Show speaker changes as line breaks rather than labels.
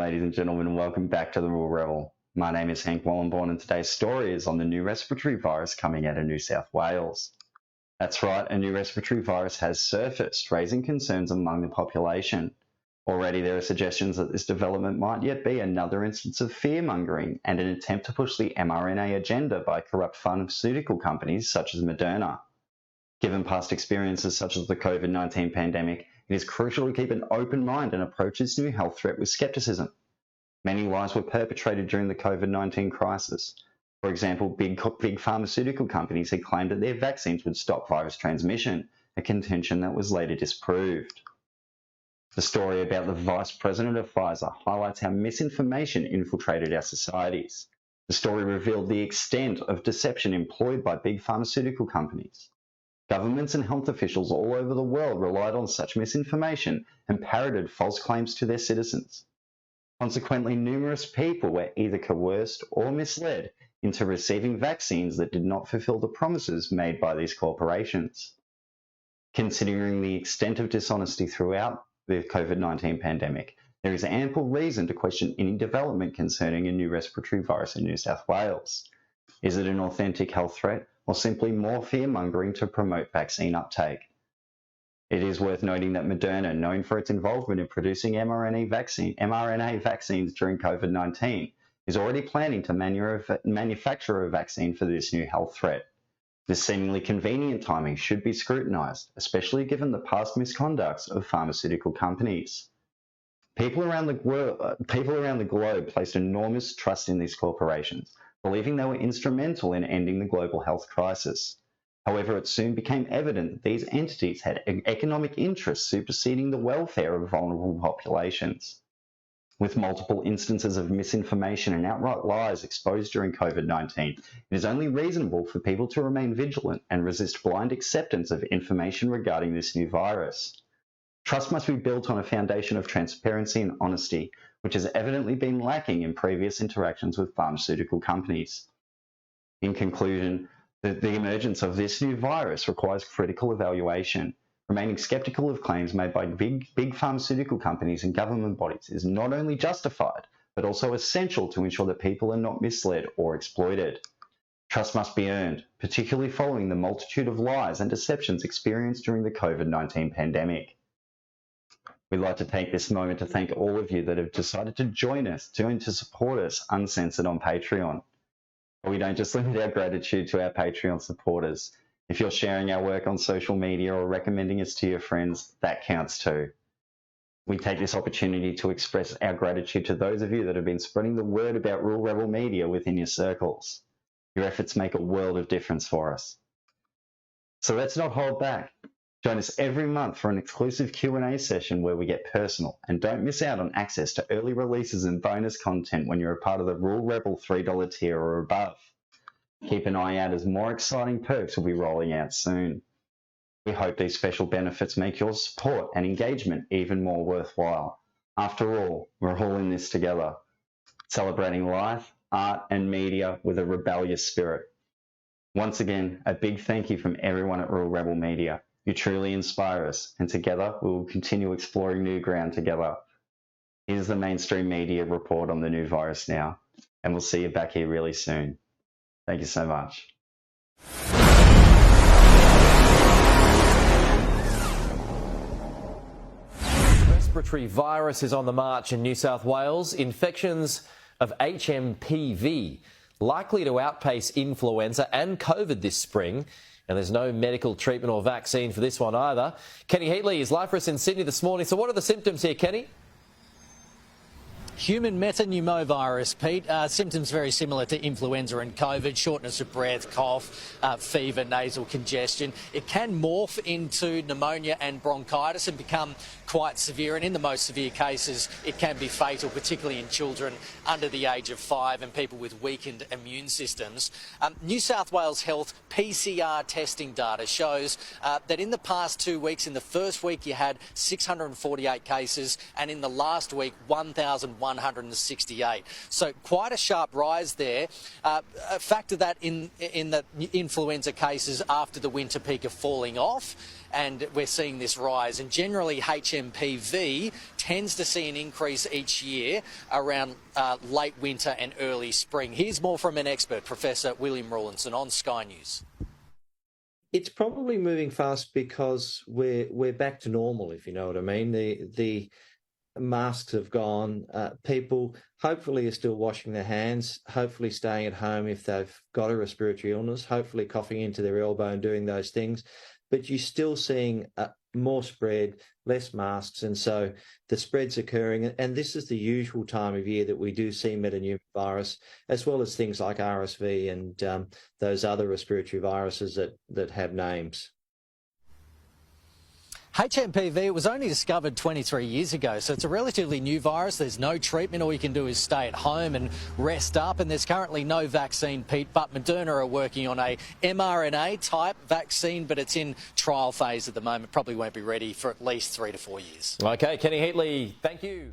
ladies and gentlemen, and welcome back to the Rural Rebel. My name is Hank Wallenborn, and today's story is on the new respiratory virus coming out of New South Wales. That's right, a new respiratory virus has surfaced, raising concerns among the population. Already there are suggestions that this development might yet be another instance of fear-mongering and an attempt to push the mRNA agenda by corrupt pharmaceutical companies such as Moderna. Given past experiences such as the COVID-19 pandemic, it is crucial to keep an open mind and approach this new health threat with skepticism. Many lies were perpetrated during the COVID-19 crisis. For example, big pharmaceutical companies had claimed that their vaccines would stop virus transmission, a contention that was later disproved. The story about the Vice President of Pfizer highlights how misinformation infiltrated our societies. The story revealed the extent of deception employed by big pharmaceutical companies. Governments and health officials all over the world relied on such misinformation and parroted false claims to their citizens. Consequently, numerous people were either coerced or misled into receiving vaccines that did not fulfill the promises made by these corporations. Considering the extent of dishonesty throughout the COVID-19 pandemic, there is ample reason to question any development concerning a new respiratory virus in New South Wales. Is it an authentic health threat, or simply more fear-mongering to promote vaccine uptake? It is worth noting that Moderna, known for its involvement in producing mRNA vaccines during COVID-19, is already planning to manufacture a vaccine for this new health threat. This seemingly convenient timing should be scrutinised, especially given the past misconducts of pharmaceutical companies. People around the globe placed enormous trust in these corporations, believing they were instrumental in ending the global health crisis. However, it soon became evident that these entities had economic interests superseding the welfare of vulnerable populations. With multiple instances of misinformation and outright lies exposed during COVID-19, it is only reasonable for people to remain vigilant and resist blind acceptance of information regarding this new virus. Trust must be built on a foundation of transparency and honesty, which has evidently been lacking in previous interactions with pharmaceutical companies. In conclusion, the emergence of this new virus requires critical evaluation. Remaining skeptical of claims made by big pharmaceutical companies and government bodies is not only justified, but also essential to ensure that people are not misled or exploited. Trust must be earned, particularly following the multitude of lies and deceptions experienced during the COVID-19 pandemic. We'd like to take this moment to thank all of you that have decided to join to support us uncensored on Patreon. But we don't just limit our gratitude to our Patreon supporters. If you're sharing our work on social media or recommending us to your friends, that counts too. We take this opportunity to express our gratitude to those of you that have been spreading the word about Rural Rebel Media within your circles. Your efforts make a world of difference for us. So let's not hold back. Join us every month for an exclusive Q&A session where we get personal, and don't miss out on access to early releases and bonus content when you're a part of the Rural Rebel $3 tier or above. Keep an eye out as more exciting perks will be rolling out soon. We hope these special benefits make your support and engagement even more worthwhile. After all, we're all in this together, celebrating life, art and media with a rebellious spirit. Once again, a big thank you from everyone at Rural Rebel Media. You truly inspire us, and together we will continue exploring new ground together. Here's the mainstream media report on the new virus now, and we'll see you back here really soon. Thank you so much.
Respiratory virus is on the march in New South Wales. Infections of HMPV likely to outpace influenza and COVID this spring. And there's no medical treatment or vaccine for this one either. Kenny Heatley is live for us in Sydney this morning. So what are the symptoms here, Kenny?
Human metapneumovirus, Pete. Symptoms very similar to influenza and COVID, shortness of breath, cough, fever, nasal congestion. It can morph into pneumonia and bronchitis and become quite severe, and in the most severe cases it can be fatal, particularly in children under the age of 5 and people with weakened immune systems. New South Wales Health PCR testing data shows that in the past 2 weeks, in the first week you had 648 cases, and in the last week 1,100 168. So quite a sharp rise there. Factor that in the influenza cases after the winter peak are falling off, and we're seeing this rise. And generally HMPV tends to see an increase each year around late winter and early spring. Here's more from an expert, Professor William Rawlinson, on Sky News.
It's probably moving fast because we're back to normal, if you know what I mean. The masks have gone. People hopefully are still washing their hands, hopefully staying at home if they've got a respiratory illness, hopefully coughing into their elbow and doing those things. But you're still seeing more spread, less masks, and so the spread's occurring. And this is the usual time of year that we do see metapneumovirus, as well as things like RSV and those other respiratory viruses that have names.
HMPV was only discovered 23 years ago, so it's a relatively new virus. There's no treatment. All you can do is stay at home and rest up, and there's currently no vaccine, Pete, but Moderna are working on a mRNA-type vaccine, but it's in trial phase at the moment. Probably won't be ready for at least 3 to 4 years.
OK, Kenny Heatley, thank you.